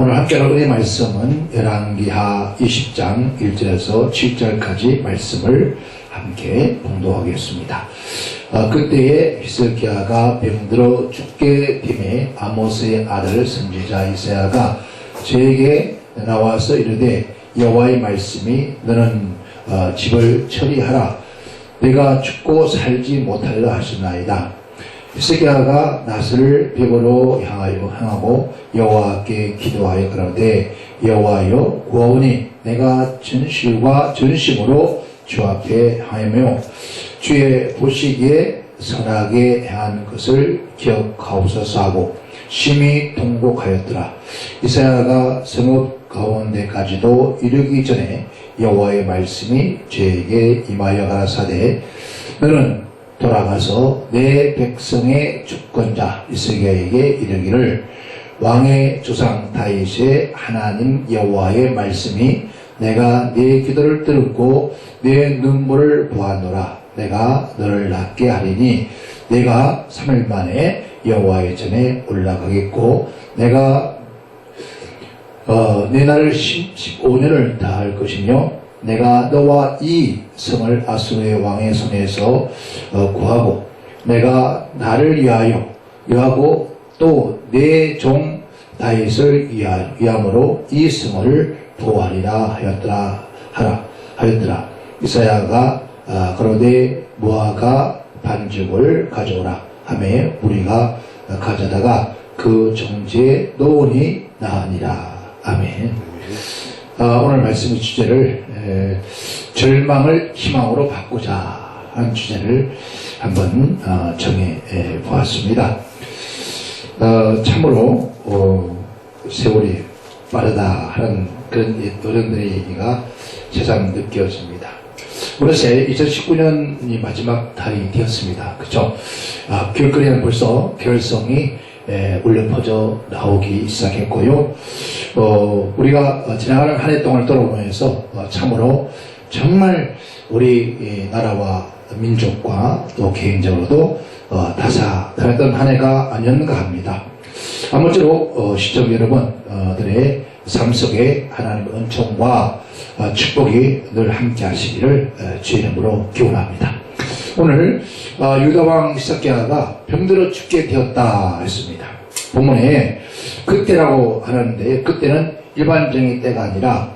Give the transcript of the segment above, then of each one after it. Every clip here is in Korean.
오늘 함께 나눌 은혜 말씀은 열왕기하 20장 1절에서 7절까지 말씀을 함께 봉독하겠습니다. 그때에 히스기야가 병들어 죽게 됨에 아모스의 아들 선지자 이사야가 저에게 나와서 이르되 여호와의 말씀이 너는 집을 처리하라. 내가 죽고 살지 못하리라 하시나이다. 히스기야가 낫을 벽으로 향하고 여호와께 기도하여 그러되 여호와여 구하오니 내가 전실과 전심으로 주 앞에 하며 주의 보시기에 선하게 행한 것을 기억하옵소서 하고 심히 통곡하였더라. 이사야가 성읍 가운데까지도 이르기 전에 여호와의 말씀이 저에게 임하여 가라사대 너는 돌아가서 내 백성의 주권자 히스기야에게 이르기를 왕의 조상 다윗의 하나님 여호와의 말씀이 내가 네 기도를 들었고 네 눈물을 보았노라. 내가 너를 낫게 하리니 내가 3일 만에 여호와의 전에 올라가겠고 내가 내 날을 15년을 다할 것이며 내가 너와 이 성을 아수르의 왕의 손에서 구하고 내가 나를 위하고 또 내 종 다윗을 위함으로 이 성을 보호하리라 하였더라. 이사야가 그러되 무화과 반죽을 가져오라 하매 우리가 가져다가 그 정지에 놓으니 나으니라. 아멘. 오늘 말씀의 주제를 절망을 희망으로 바꾸자 하는 주제를 한번 정해 보았습니다. 참으로 세월이 빠르다 하는 그런 어른들의 얘기가 새삼 느껴집니다. 어느새 2019년이 마지막 달이 되었습니다. 그렇죠? 길거리에는 벌써 결성이 울려 퍼져 나오기 시작했고요. 우리가 지나가는 한 해 동안 돌아보면서 참으로 정말 우리 나라와 민족과 또 개인적으로도 다사다났던 한 해가 아니었는가 합니다. 아무쪼록 시청 여러분들의 삶 속에 하나님의 은총과 축복이 늘 함께 하시기를 주의 이름으로 기원합니다. 오늘 유다왕 히스기야가 병들어 죽게 되었다 했습니다. 본문에 그때라고 하는데 그때는 일반적인 때가 아니라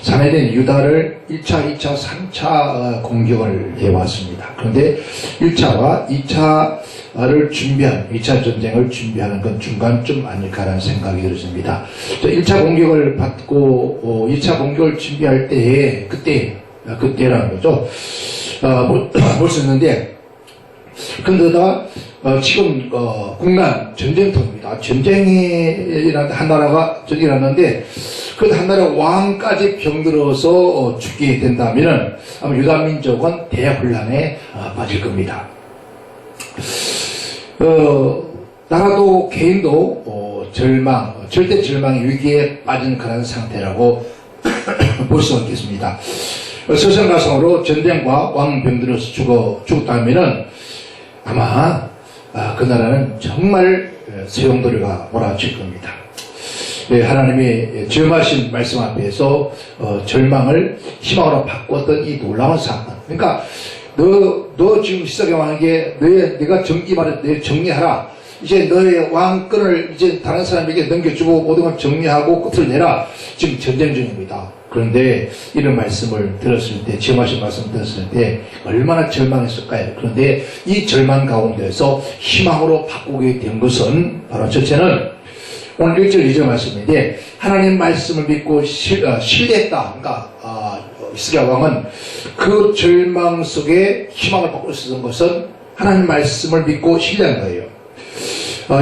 자매된 유다를 1차, 2차, 3차 공격을 해왔습니다. 그런데 1차와 2차를 준비한 2차 전쟁을 준비하는 건 중간쯤 아닐까라는 생각이 들었습니다. 1차 공격을 받고 2차 공격을 준비할 때에 그때라는 거죠. 볼 수 있는데 그런데다가 지금 국난 전쟁터입니다. 전쟁이라는 한 나라가 일어났는데 그 한 나라 왕까지 병들어서 죽게 된다면 아마 유다 민족은 대혼란에 빠질 겁니다. 나라도 개인도 절대 절망의 위기에 빠진 그런 상태라고 볼 수 있겠습니다. 설상가상으로 전쟁과 왕 병들어서 죽었다면은 아마 그 나라는 정말 소용돌이가 몰아칠 겁니다. 하나님이 정하신 말씀 앞에서 절망을 희망으로 바꿨던 이 놀라운 사건. 그러니까 너 지금 히스기야 왕에게 내가 내 정리하라. 이제 너의 왕권을 이제 다른 사람에게 넘겨주고 모든 걸 정리하고 끝을 내라. 지금 전쟁 중입니다. 그런데 이런 말씀을 들었을 때, 지음하신 말씀을 들었을 때 얼마나 절망했을까요? 그런데 이 절망 가운데서 희망으로 바꾸게 된 것은 바로 첫째는 오늘 1절 2절 말씀인데 하나님 말씀을 믿고 신뢰했다. 그러니까 히스기야 왕은 그 절망 속에 희망을 바꿀 수 있는 것은 하나님 말씀을 믿고 신뢰한 거예요.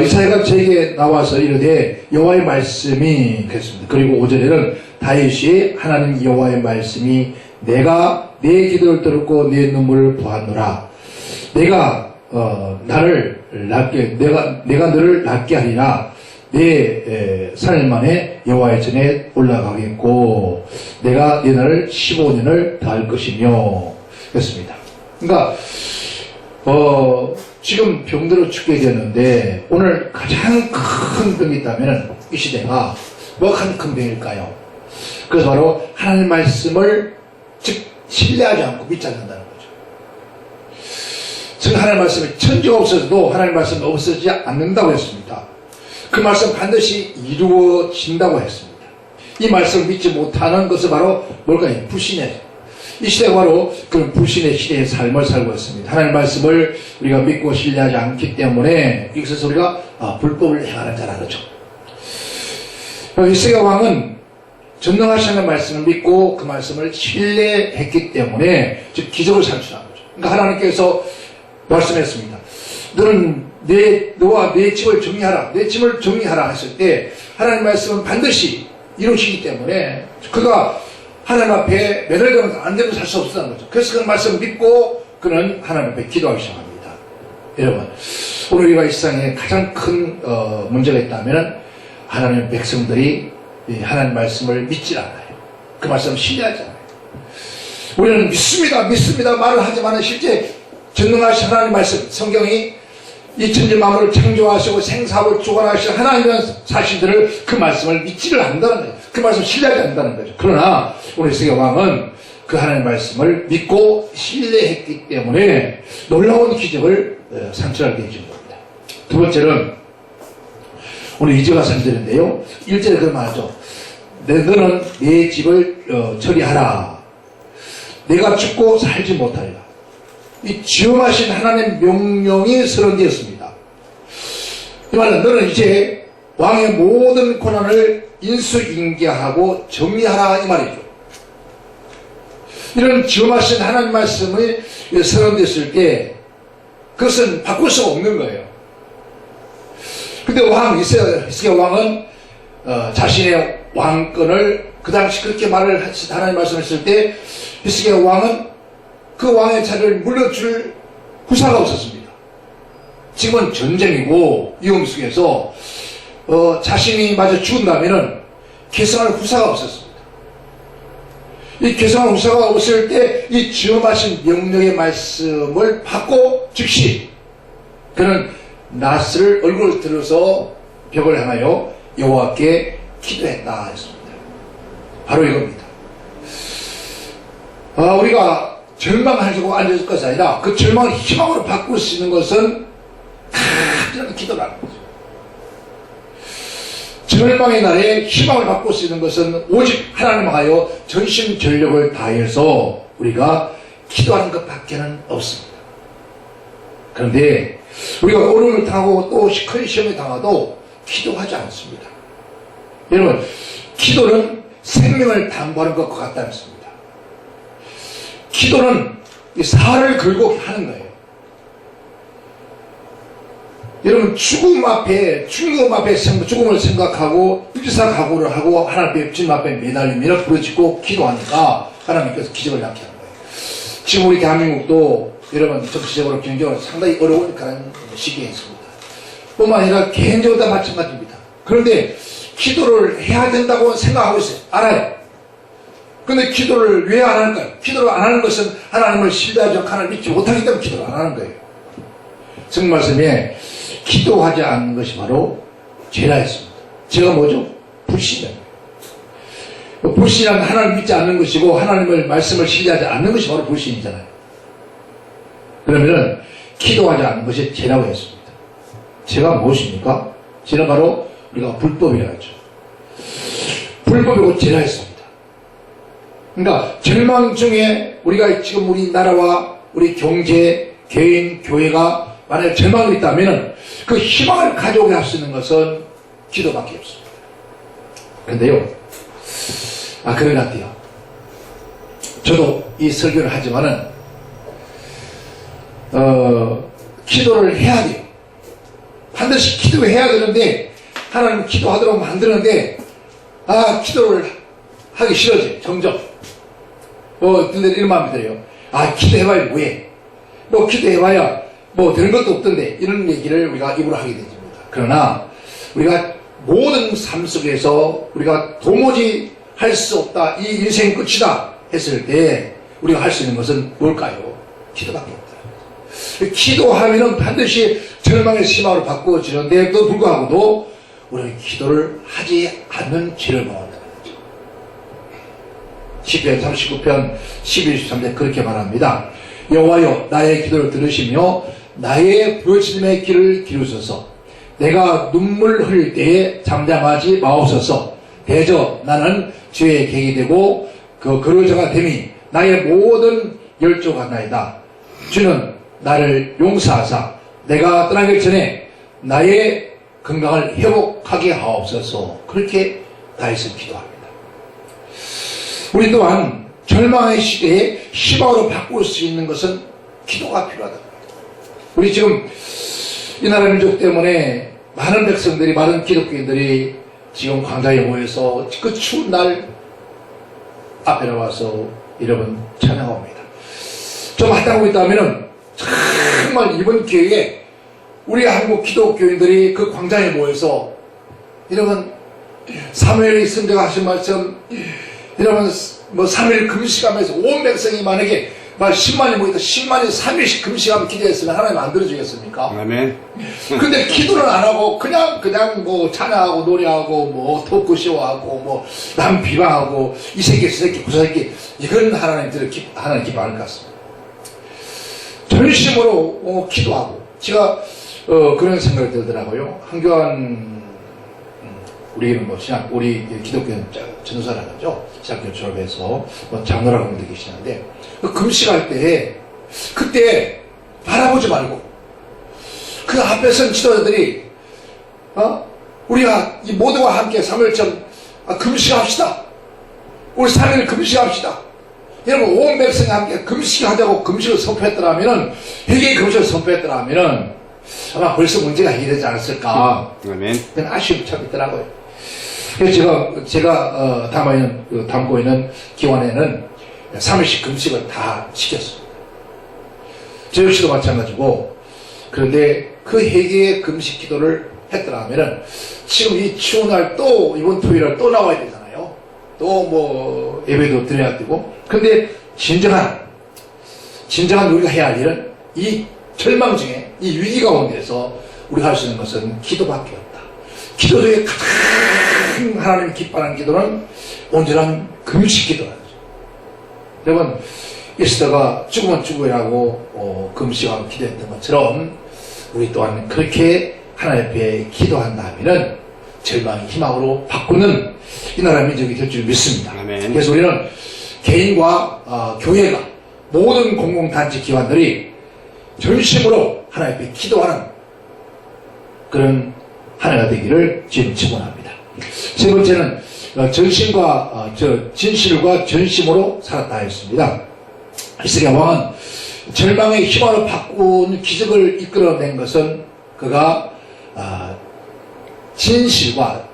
이사야가 저에게 나와서 이르되 여호와의 말씀이 그랬습니다. 그리고 5절에는 다윗이 하나님 여호와의 말씀이 내가 내 기도를 들었고 내 눈물을 보았노라. 내가 너를 낫게 하리라. 내 3일 만에 여호와의 전에 올라가겠고 내가 네 날을 15년을 다할 것이며 그랬습니다. 그러니까 지금 병들어 죽게 되는데 오늘 가장 큰 병이 있다면 이 시대가 뭐가 큰 병일까요? 그래서 바로 하나님의 말씀을 즉 신뢰하지 않고 믿지 않는다는 거죠. 즉 하나님의 말씀이 천지가 없어져도 하나님의 말씀이 없어지지 않는다고 했습니다. 그 말씀 반드시 이루어진다고 했습니다. 이 말씀을 믿지 못하는 것은 바로 뭘까요? 불신이에요. 이 시대가 바로 그런 불신의 시대의 삶을 살고 있습니다. 하나님의 말씀을 우리가 믿고 신뢰하지 않기 때문에 이것에서 우리가 불법을 행하는 자라는 거죠. 히스기야 왕은 전능하신 하나님의 말씀을 믿고 그 말씀을 신뢰했기 때문에 즉 기적을 산출한 거죠. 그러니까 하나님께서 말씀했습니다. 너와 내 집을 정리하라. 내 집을 정리하라 했을 때 하나님의 말씀은 반드시 이루시기 때문에 그가 하나님 앞에 매달리면 안 되면 살 수 없다는 거죠. 그래서 그 말씀을 믿고 그는 하나님 앞에 기도하기 시작합니다. 여러분, 오늘 우리가 이 세상에 가장 큰 문제가 있다면 하나님의 백성들이 하나님 말씀을 믿질 않아요. 그 말씀을 신뢰하지 않아요. 우리는 믿습니다 말을 하지만 실제 전능하신 하나님 말씀, 성경이 이 천지 만물을 창조하시고 생사를 주관하시는 하나님의 사실들을 그 말씀을 믿지를 않는다는 거예요. 그 말씀을 신뢰하지 않는다는 거죠. 그러나 오늘 히스기야 왕은 그 하나님의 말씀을 믿고 신뢰했기 때문에 놀라운 기적을 산출하게 해준 겁니다. 두 번째는 오늘 2절과 3절인데요. 1절에 그런 말하죠. 너는 내 집을 처리하라. 내가 죽고 살지 못하리라. 이 지엄하신 하나님의 명령이 선언되었습니다. 이 말은 너는 이제 왕의 모든 권한을 인수인계하고 정리하라 이 말이죠. 이런 지엄하신 하나님 말씀이 선언됐을 때 그것은 바꿀 수가 없는 거예요. 근데 히스기야 왕은 자신의 왕권을 그 당시 그렇게 하나님 말씀했을 때 히스기야 왕은 그 왕의 자리를 물려줄 후사가 없었습니다. 지금은 전쟁이고 위험 속에서 자신이 마저 죽은다면은 계승할 후사가 없었습니다. 이 계승할 후사가 없을 때 이 지엄하신 명령의 말씀을 받고 즉시 그는 낫을 얼굴을 들어서 벽을 향하여 여호와께 기도했다 했습니다. 바로 이겁니다. 우리가 절망하시고 앉을 것이 아니라 그 절망을 희망으로 바꿀 수 있는 것은 간절한 기도라는 거죠. 절망의 날에 희망을 바꿀 수 있는 것은 오직 하나님 하여 전심전력을 다해서 우리가 기도하는 것밖에는 없습니다. 그런데 우리가 어려움을 당하고 또 큰 시험을 당하도 기도하지 않습니다. 여러분, 기도는 생명을 담보하는 것과 같다는 것입니다. 기도는 살을 걸고 하는 거예요. 여러분, 죽음 앞에 죽음을 생각하고 일사각오를 하고 하나님 주님 앞에 매달리며 부르짖고 기도하니까 하나님께서 기적을 낳게 하는 거예요. 지금 우리 대한민국도 여러분 정치적으로 경제적으로 상당히 어려운 그런 시기에 있습니다. 뿐만 아니라 개인적으로 다 마찬가지입니다. 그런데 기도를 해야 된다고 생각하고 있어요. 알아요. 근데 기도를 왜 안 할까요? 기도를 안 하는 것은 하나님을 신뢰하지 않고 하나님을 믿지 못하기 때문에 기도를 안 하는 거예요. 성경 말씀에 기도하지 않는 것이 바로 죄라 했습니다. 죄가 뭐죠? 불신이에요. 불신이란 하나님을 믿지 않는 것이고 하나님의 말씀을 신뢰하지 않는 것이 바로 불신이잖아요. 그러면은 기도하지 않는 것이 죄라고 했습니다. 죄가 무엇입니까? 죄는 바로 우리가 불법이라 하죠. 불법이고 죄라 했습니다. 그러니까 절망 중에 우리가 지금 우리나라와 우리 경제, 개인, 교회가 만약에 절망이 있다면 그 희망을 가져오게 할 수 있는 것은 기도밖에 없습니다. 그런데요, 그런 것 같아요. 저도 이 설교를 하지만은 기도를 해야 돼요. 반드시 기도해야 되는데 하나님 기도하도록 만드는데 기도를 하기 싫어져요. 점점. 근데 이런 마음이 들어요. 기도해봐야 뭐해? 기도해봐야 되는 것도 없던데 이런 얘기를 우리가 입으로 하게 됩니다. 그러나 우리가 모든 삶 속에서 우리가 도무지 할 수 없다, 이 인생 끝이다 했을 때 우리가 할 수 있는 것은 뭘까요? 기도밖에 없다. 기도하면은 반드시 절망의 심화로 바꾸어지는데도 불구하고도 우리는 기도를 하지 않는 죄를 범한다는 거죠. 시편 39편 12, 13절 그렇게 말합니다. 여호와여 나의 기도를 들으시며 나의 부르짖음의 귀를 기울이소서. 내가 눈물 흘릴 때에 잠잠하지 마옵소서. 대저 나는 죄의 객이 되고 그 거류자가 됨이 나의 모든 열조가 나이다. 주는 나를 용서하사 내가 떠나기 전에 나의 건강을 회복하게 하옵소서. 그렇게 다윗은 기도합니다. 우리 또한 절망의 시대에 희망으로 바꿀 수 있는 것은 기도가 필요하다. 우리 지금 이 나라 민족 때문에 많은 백성들이, 많은 기독교인들이 지금 광장에 모여서 그 추운 날 앞에 나와서 여러분 찬양합니다. 좀 하다고 있다면은 정말 이번 기회에 우리 한국 기독교인들이 그 광장에 모여서 여러분 사무엘이 선지자가 하신 말씀, 여러분 뭐 3일 금식하면서 온 백성이 만약에 10만이 모이다 10만이 3일씩 금식하면 기도했으면 하나님 안 들어주겠습니까? 아멘. 근데 기도를 안 하고 그냥 뭐 찬양하고 노래하고 뭐 토크쇼하고 뭐 남 비방하고 이 새끼 저 새끼 그 새끼, 이건 하나님 기뻐 안 할 것 같습니다. 전심으로 기도하고 제가 그런 생각이 들더라고요. 한교안 우리는 뭐 신학, 우리 기독교 전도사라는 거죠. 신학교 졸업해서 뭐 장로라고 분들 계시는데 금식할 때 그때 바라보지 말고 그 앞에 선 지도자들이 우리가 이 모두와 함께 3일쯤 금식합시다. 우리 3일 금식합시다. 여러분 온 백성이 함께 금식하자고 금식을 선포했더라면은 회개의 금식을 선포했더라면은 아마 벌써 문제가 해결되지 않았을까. 아멘. 그런 아쉬움이 참 있더라고요. 그래서 제가 담고 있는 기관에는 3일씩 금식을 다 시켰습니다. 저 역시도 마찬가지고. 그런데 그 회개의 금식 기도를 했더라면은 지금 이 추운 날 또 이번 토요일날 또 나와야 되잖아요. 또 뭐 예배도 드려야 되고. 근데 진정한 우리가 해야 할 일은 이 절망 중에 이 위기 가운데서 우리가 할 수 있는 것은 기도밖에 없다. 기도 중에 가장 하나님 기뻐하는 기도는 온전한 금식 기도라는 거죠. 여러분 에스더가 죽으면 죽으라고 금식하고 기도했던 것처럼 우리 또한 그렇게 하나님 앞에 기도한다면은 절망이 희망으로 바꾸는 이 나라 민족이 될 줄 믿습니다. 아멘. 그래서 우리는 개인과 교회가 모든 공공단체 기관들이 전심으로 하나님 앞에 기도하는 그런 한 해가 되기를 지금 축원합니다. 세 번째는 진실과 전심으로 살았다 했습니다. 히스기야 왕은 절망의 희망으로 바꾼 기적을 이끌어낸 것은 그가 진실과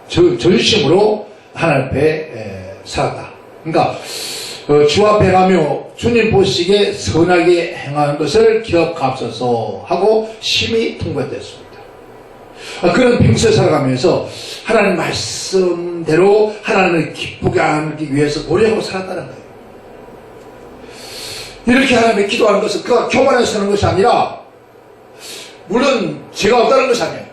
전심으로 하나님 앞에 살았다. 그러니까 주 앞에 가며 주님 보시기에 선하게 행하는 것을 기억하옵소서 하고 심히 통보했습니다. 그런 평소에 살아가면서 하나님 말씀대로 하나님을 기쁘게 하기 위해서 노력하고 살았다는 거예요. 이렇게 하나님께 기도하는 것은 그가 교만해서 사는 것이 아니라, 물론 죄가 없다는 것이 아니에요.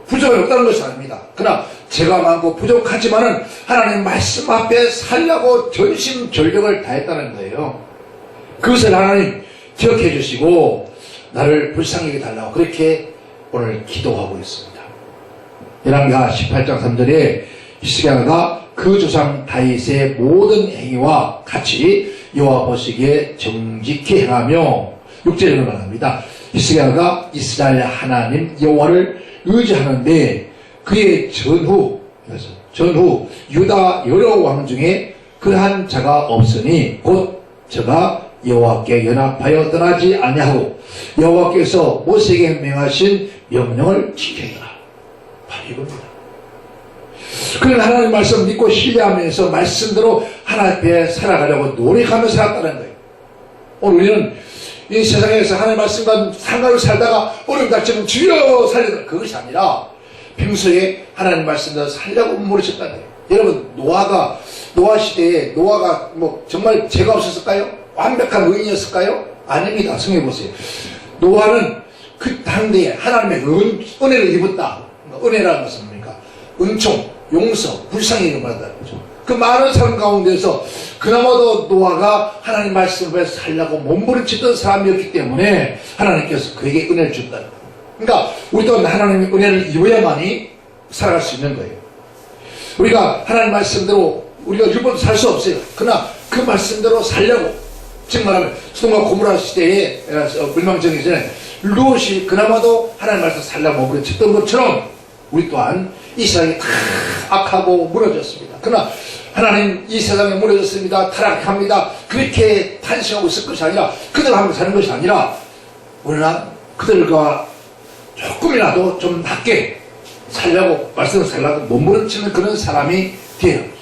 부족이 없다는 것이 아닙니다. 그러나 죄가 많고 부족하지만은 하나님 말씀 앞에 살려고 전심전력을 다했다는 거예요. 그것을 하나님 기억해 주시고 나를 불쌍히 달라고 그렇게 오늘 기도하고 있습니다. 열왕기하 18장 3절에 히스기야가 그 조상 다윗의 모든 행위와 같이 여호와 보시기에 정직히 행하며 6절에 말합니다. 히스기야가 이스라엘 하나님 여호와를 의지하는데 그의 전후 유다 여러 왕 중에 그러한 자가 없으니 곧 저가 여호와께 연합하여 떠나지 아니하고 여호와께서 모세에게 명하신 명령을 지켰더라. 바로 이겁니다. 그는 하나님 말씀 믿고 신뢰하면서 말씀대로 하나님 앞에 살아가려고 노력하며 살았다는 거예요. 오늘 우리는 이 세상에서 하나님 말씀과 상관을 살다가 어려움 닥치면 주여 살려달라, 그것이 아니라 평소에 하나님 말씀대로 살려고 모르셨다는 거예요. 여러분, 노아 시대에 노아가 뭐 정말 죄가 없었을까요? 완벽한 의인이었을까요? 아닙니다. 성경에 보세요. 노아는 그 당대에 하나님의 은혜를 입었다. 은혜라는 것은 뭡니까? 은총, 용서, 불쌍히 받는다는 거죠. 그 많은 사람 가운데서 그나마도 노아가 하나님 말씀을 살려고 몸부림치던 사람이었기 때문에 하나님께서 그에게 은혜를 준다는 거예요. 그러니까 우리 또한 하나님의 은혜를 입어야만이 살아갈 수 있는 거예요. 우리가 하나님 말씀대로 우리가 일본도 살 수 없어요. 그러나 그 말씀대로 살려고, 즉 말하면 소돔과 고모라 시대에 멸망전이기 전에 롯이 그나마도 하나님 말씀 살려고 몸부림쳤던 것처럼 우리 또한 이 세상이 다 악하고 무너졌습니다. 그러나 하나님 이 세상에 무너졌습니다, 타락합니다, 그렇게 탄식하고 있을 것이 아니라, 그들 하고 사는 것이 아니라 우리는 그들과 조금이라도 좀 낮게 살려고, 말씀을 살려고 몸부림치는 그런 사람이 되어야 합니다.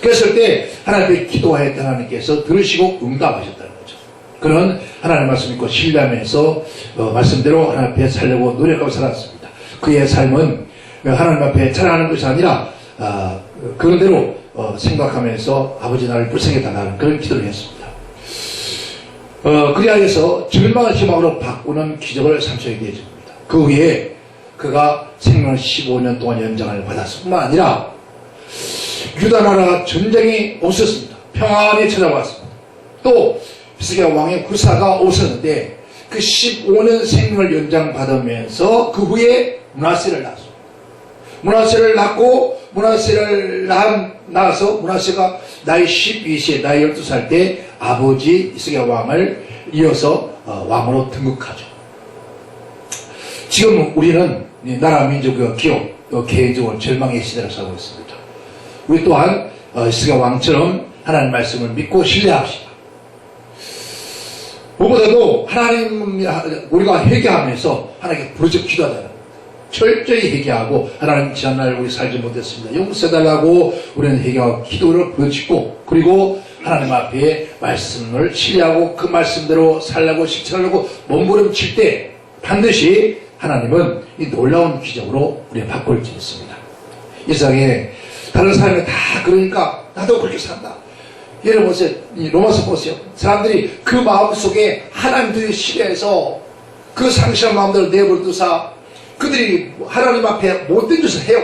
그랬을 때 하나님께 기도하였던 하나님께서 들으시고 응답하셨다는 거죠. 그런 하나님 말씀 믿고 신뢰하면서 말씀대로 하나님 앞에 살려고 노력하고 살았습니다. 그의 삶은 하나님 앞에 자랑하는 것이 아니라 그런 대로 생각하면서 아버지 나를 불쌍히 달라는 그런 기도를 했습니다. 그리하여서 절망을 희망으로 바꾸는 기적을 삼천에 되어집니다. 그 후에 그가 생명을 15년 동안 연장을 받았을 뿐만 아니라 유다 나라가 전쟁이 없었습니다. 평안히 찾아왔습니다. 또 히스기야 왕의 구사가 오셨는데 그 15년 생명을 연장받으면서 그 후에 므낫세를 낳았습니다. 므낫세를 낳고 므낫세를 낳아서 므낫세가 나이 12세, 나이 12살 때 아버지 히스기야 왕을 이어서 왕으로 등극하죠. 지금 우리는 나라 민족의 기업, 개인적으로 절망의 시대를 살고 있습니다. 우리 또한 히스기야 왕처럼 하나님 말씀을 믿고 신뢰합시다. 무엇보다도 하나님, 우리가 회개하면서 하나님께 부르짖어 기도하자는 겁니다. 철저히 회개하고, 하나님 지난날 우리 살지 못했습니다, 용서해달라고 우리는 회개하고 기도를 부르짖고, 그리고 하나님 앞에 말씀을 신뢰하고 그 말씀대로 살려고 실천하려고 몸부림칠 때 반드시 하나님은 이 놀라운 기적으로 우리를 바꿀 수 있습니다. 이 세상에 다른 사람이 다 그러니까 나도 그렇게 산다. 예를 보세요. 로마서 보세요. 사람들이 그 마음속에 하나님들이 신뢰해서 그 상실한 마음들을 내버려두사 그들이 하나님 앞에 못된 짓을 해요.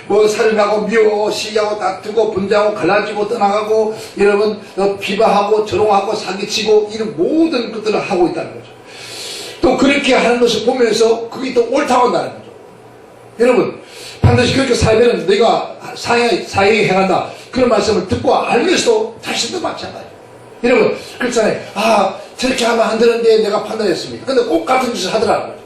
뭐 살인하고 미워 시기하고 다투고 분쟁하고 갈라지고 떠나가고 여러분 비방하고 조롱하고 사기치고 이런 모든 것들을 하고 있다는 거죠. 또 그렇게 하는 것을 보면서 그게 또 옳다고 한다는 거죠. 여러분 반드시 그렇게 살면 내가 사형에 행한다, 그런 말씀을 듣고 알면서도 자신도 마찬가지예요. 여러분 그렇잖아요. 저렇게 하면 안 되는데 내가 판단했습니다. 근데 꼭 같은 짓을 하더라는 거죠.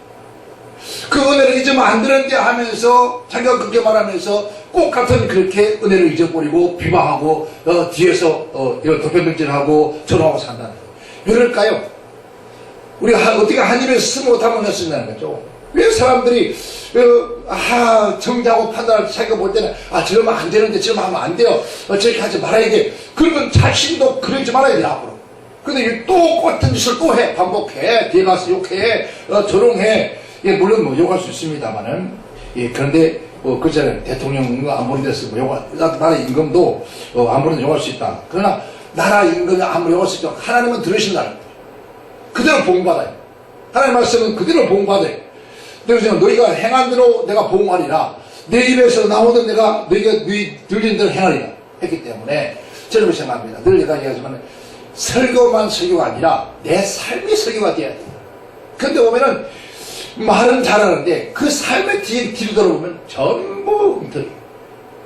그 은혜를 잊으면 안 되는데 하면서 자기가 그렇게 말하면서 꼭 같은 그렇게 은혜를 잊어버리고 비방하고 뒤에서 이런 도편등질하고 조롱하고 산다는 거예요. 왜 그럴까요? 우리가 어떻게 한 입에 스스 못하면 할 수 있다는 거죠. 왜 사람들이 정자하고 판단을 자기가 볼 때는 저러면 안 되는데 저러면 하면 안 돼요, 저렇게 하지 말아야 돼, 그러면 자신도 그러지 말아야 돼 앞으로. 근데 또 같은 짓을 또 해, 반복해, 뒤에 가서 욕해, 조롱해. 물론 뭐 욕할 수 있습니다만은, 그런데 그전에 대통령 안 보는 데서 나라 임금도 아무래도 욕할 수 있다. 그러나 나라 임금이 아무리 욕할 수 있다, 하나님은 들으신다는 거예요. 그대로 보응받아요. 하나님 말씀은 그대로 보응받아요. 그래서 너희가 행한 대로 내가 보응하리라, 내 입에서 나오던 내가 너희가 들린 대로 행하리라 했기 때문에 저는 그렇게 생각합니다. 늘 내가 얘기하지만 설교만 설교가 아니라 내 삶이 설교가 돼야 돼요. 근데 보면은 말은 잘하는데 그 삶의 뒤로 돌아보면 전부 엉터리.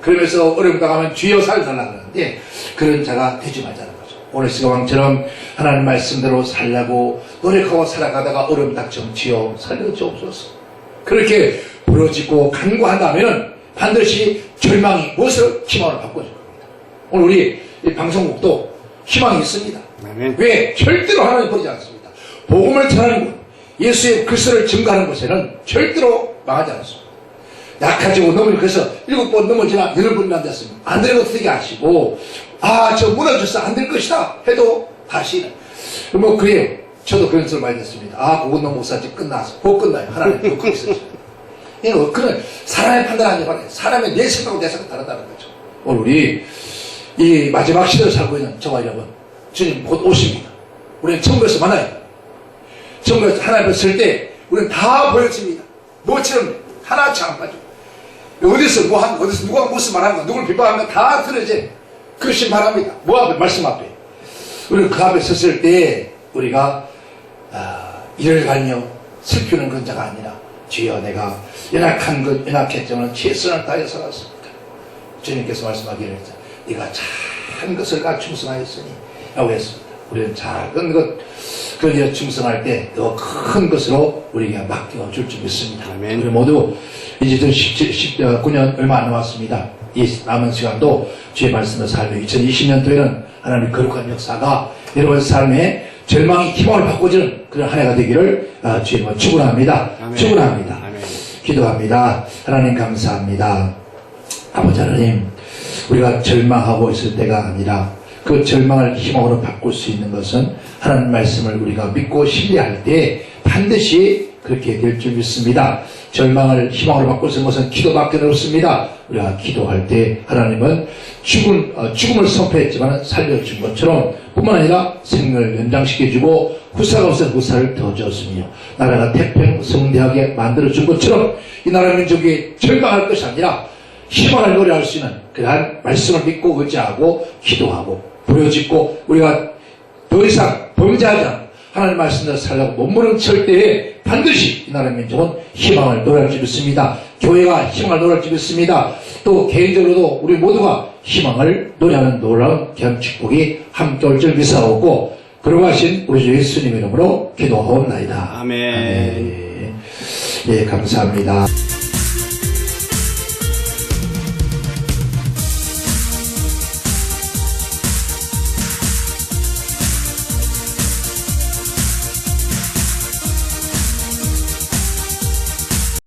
그러면서 어려움 당하면 주여 살달라 그러는데 그런 자가 되지 말자는 거죠. 오늘 히스기야 왕처럼 하나님 말씀대로 살려고 노력하고 살아가다가 어려움 닥치면 주여 살려주옵소서, 그렇게 부르짖고 간구한다면 반드시 절망이 무엇을 희망을 바꿔줄 겁니다. 오늘 우리 이 방송국도 희망이 있습니다. 아멘. 왜? 절대로 하나님 버리지 않습니다. 복음을 전하는 곳, 예수의 그리스도를 증거하는 곳에는 절대로 망하지 않습니다. 약해지고 넘어지고, 그래서 7번 넘어지나 8번이나 안 됐습니다. 안 되는 것도 되게 하시고, 저 무너졌어, 안 될 것이다 해도 다시는 뭐 그래요. 저도 그런 소리 많이 듣습니다. 고건너 목사집 끝나서 곧 끝나요. 하나님 또 그렇게 쓰시죠. 그런 사람의 판단하지 말아요. 사람의 내 생각하고 내 생각 다르다는 거죠. 오늘 우리 이 마지막 시대를 살고 있는 저와 여러분, 주님 곧 오십니다. 우리는 천국에서 만나요. 천국에서 하나님 앞에 설 때 우리는 다 보여집니다. 뭐처럼 하나치 안 빠지고 어디서 누가 무슨 말하는 거, 누굴 비방하는 거 다 들어져. 그 심판합니다. 뭐 앞에, 말씀 앞에. 우리는 그 앞에 섰을 때 우리가 이를 갈며 슬피는 그런 자가 아니라 주여 내가 연약했지만 최선을 다해 살았습니다. 주님께서 말씀하기를 했죠. 네가 작은 것을 가 충성하였으니 라고 했습니다. 우리는 작은 것 그에 충성할 때 더 큰 것으로 우리에게 맡겨줄 줄 믿습니다. 아멘. 우리 모두 이제 9년 얼마 안 남았습니다. 이 남은 시간도 주의 말씀을 살며 2020년도에는 하나님의 거룩한 역사가 여러분 삶에 절망이 희망을 바꿔주는 그런 한 해가 되기를 주님은 축원합니다. 아멘. 축원합니다. 아멘. 기도합니다. 하나님 감사합니다. 아버지 하나님, 우리가 절망하고 있을 때가 아니라 그 절망을 희망으로 바꿀 수 있는 것은 하나님 말씀을 우리가 믿고 신뢰할 때 반드시 그렇게 될 줄 믿습니다. 절망을 희망으로 바꿀 수 있는 것은 기도밖에 없습니다. 우리가 기도할 때 하나님은 죽음을 선포했지만 살려준 것처럼 뿐만 아니라 생명을 연장시켜주고 후사가 없은 후사를 더 주었으며 나라가 태평성대하게 만들어준 것처럼 이 나라 민족이 절망할 것이 아니라 희망을 노래할 수 있는 그러한 말씀을 믿고 의지하고 기도하고 부여짓고 우리가 더 이상 범죄하지 않고 하나님 말씀대로 살려고 몸부림칠 때에 반드시 이 나라 민족은 희망을 노래할 줄 믿습니다. 교회가 희망을 노래할 줄 믿습니다. 또 개인적으로도 우리 모두가 희망을 노래하는 놀라운 귀한 축복이 함께 올 줄 믿사오고 그러하신 우리 주 예수님 이름으로 기도하옵나이다. 아멘. 예, 감사합니다.